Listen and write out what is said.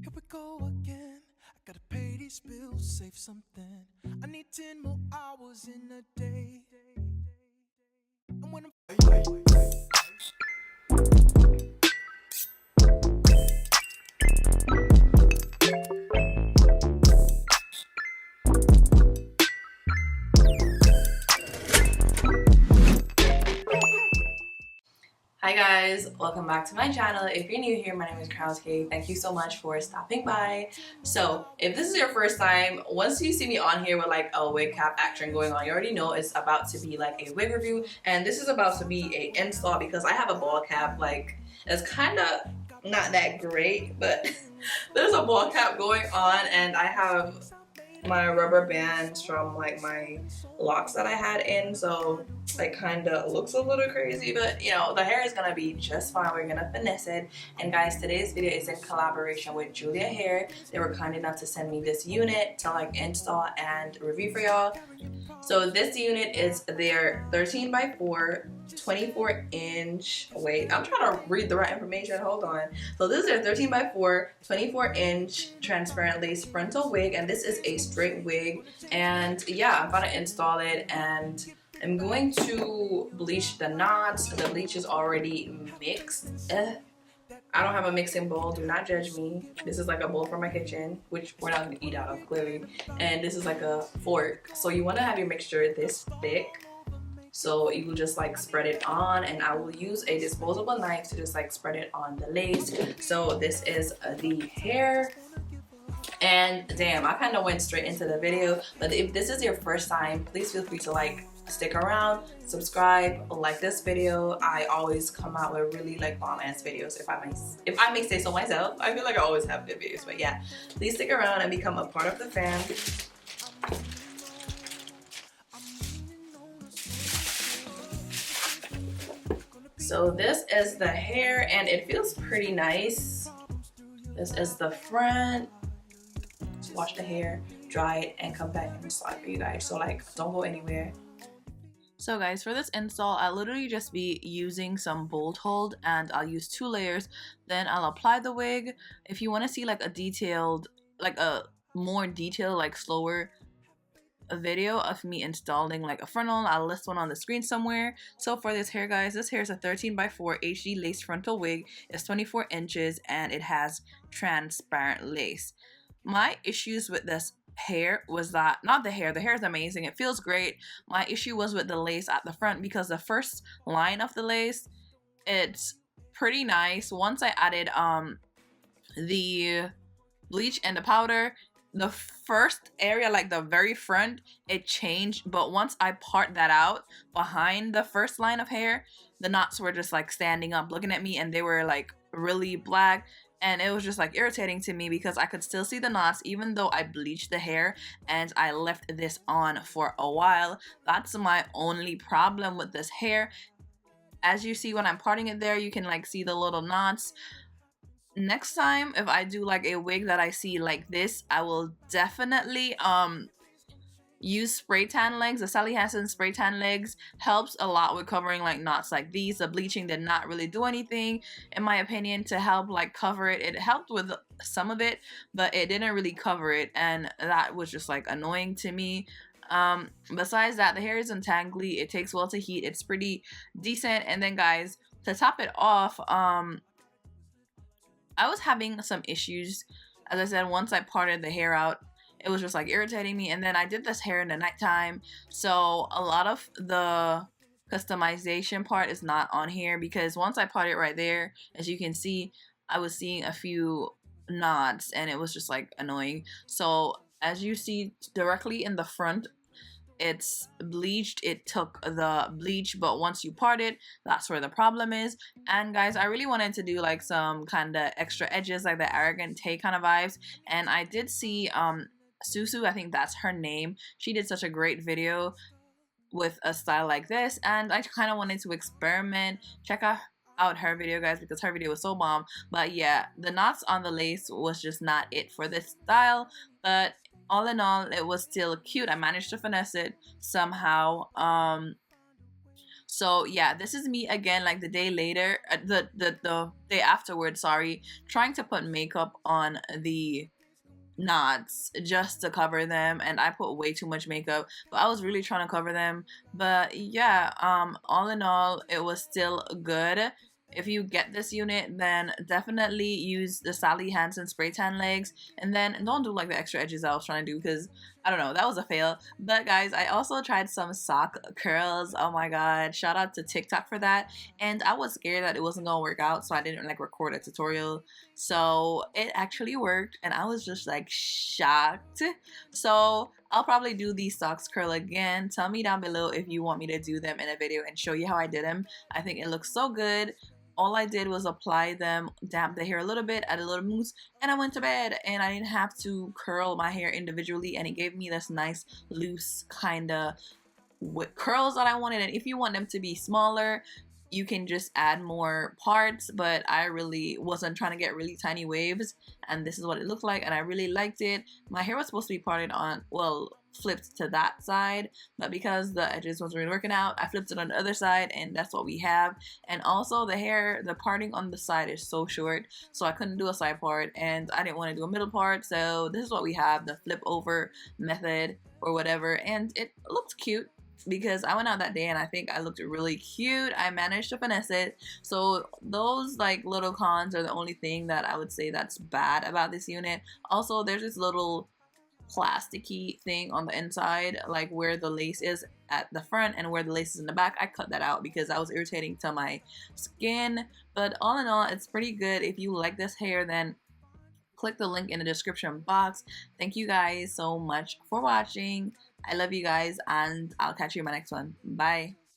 Here we go again. I gotta pay these bills, save something. I need 10 more hours in a day. And when Hi guys, welcome back to my channel. If you're new here, my name is Crownedksutherland. Thank you so much for stopping by. So if this is your first time, once you see me on here with like a wig cap action going on, you already know it's about to be like a wig review, and this is about to be a install because I have a ball cap. Like, it's kind of not that great, but there's a ball cap going on, and I have my rubber bands from like my locks that I had in, so it kind of looks a little crazy, but you know, the hair is gonna be just fine. We're gonna finesse it. And guys, today's video is in collaboration with Juliahair. They were kind enough to send me this unit to like install and review for y'all. So this unit is their 13 by 4 24 inch, wait, I'm trying to read the right information, hold on. So this is their 13 by 4 24 inch transparent lace frontal wig, and this is a straight wig. And yeah, I'm gonna install it, and I'm going to bleach the knots. The bleach is already mixed. I don't have a mixing bowl, do not judge me. This is like a bowl from my kitchen, which we're not gonna eat out of, clearly. And this is like a fork. So you wanna have your mixture this thick. So you will just like spread it on, and I will use a disposable knife to just like spread it on the lace. So this is the hair. And damn, I kind of went straight into the video, but if this is your first time, please feel free to like stick around, subscribe, like this video. I always come out with really like bomb ass videos, if I may say so myself. I feel like I always have good videos, but yeah, please stick around and become a part of the fam. So this is the hair, and it feels pretty nice. This is the front. Wash the hair, dry it, and come back and slide for you guys. So like, don't go anywhere. So guys, for this install, I'll literally just be using some bolt hold, and I'll use 2 layers. Then I'll apply the wig. If you want to see like a detailed, like a more detailed, like slower video of me installing like a frontal, I'll list one on the screen somewhere. So for this hair, guys, this hair is a 13 by 4 HD lace frontal wig. It's 24 inches and it has transparent lace. My issues with this hair was that, not the hair is amazing, it feels great. My issue was with the lace at the front, because the first line of the lace, it's pretty nice. Once I added the bleach and the powder, the first area, like the very front, it changed, but once I part that out behind the first line of hair, the knots were just like standing up looking at me, and they were like really black, and it was just like irritating to me because I could still see the knots even though I bleached the hair and I left this on for a while. That's my only problem with this hair. As you see when I'm parting it there, you can like see the little knots. Next time, if I do like a wig that I see like this, I will definitely use spray tan legs. The Sally Hansen spray tan legs helps a lot with covering like knots like these. The bleaching did not really do anything, in my opinion, to help like cover it. It helped with some of it, but it didn't really cover it, and that was just like annoying to me. Besides that, the hair isn't tangly, it takes well to heat, it's pretty decent. And then guys, to top it off, I was having some issues. As I said, once I parted the hair out, it was just like irritating me. And then I did this hair in the nighttime, so a lot of the customization part is not on here, because once I parted right there, as you can see, I was seeing a few knots and it was just like annoying. So as you see directly in the front, it's bleached, it took the bleach, but once you part it, that's where the problem is. And guys, I really wanted to do like some kind of extra edges, like the arrogant Tay kind of vibes, and I did see Susu, I think that's her name, she did such a great video with a style like this, and I kind of wanted to experiment. Check out her video, guys, because her video was so bomb. But yeah, the knots on the lace was just not it for this style, but all in all, it was still cute. I managed to finesse it somehow. So yeah, this is me again, like the day later, the day afterwards, sorry, trying to put makeup on the knots just to cover them, and I put way too much makeup, but I was really trying to cover them. But yeah, all in all, it was still good. If you get this unit, then definitely use the Sally Hansen spray tan legs, and then don't do like the extra edges I was trying to do, because I don't know, that was a fail. But guys, I also tried some sock curls. Oh my god, shout out to TikTok for that. And I was scared that it wasn't gonna work out, so I didn't like record a tutorial. So it actually worked, and I was just like shocked. So I'll probably do these socks curl again. Tell me down below if you want me to do them in a video and show you how I did them. I think it looks so good. All I did was apply them, damp the hair a little bit, add a little mousse, and I went to bed, and I didn't have to curl my hair individually, and it gave me this nice loose kind of curls that I wanted. And if you want them to be smaller, you can just add more parts, but I really wasn't trying to get really tiny waves, and this is what it looked like, and I really liked it. My hair was supposed to be parted on, well, flipped to that side, but because the edges wasn't really working out, I flipped it on the other side, and that's what we have. And also the hair, the parting on the side is so short, so I couldn't do a side part, and I didn't want to do a middle part, so this is what we have, the flip over method or whatever, and it looked cute because I went out that day and I think I looked really cute. I managed to finesse it. So those like little cons are the only thing that I would say that's bad about this unit. Also, there's this little plasticky thing on the inside, like where the lace is at the front and where the lace is in the back. I cut that out because that was irritating to my skin. But all in all, it's pretty good. If you like this hair, then click the link in the description box. Thank you guys so much for watching. I love you guys, and I'll catch you in my next one. Bye.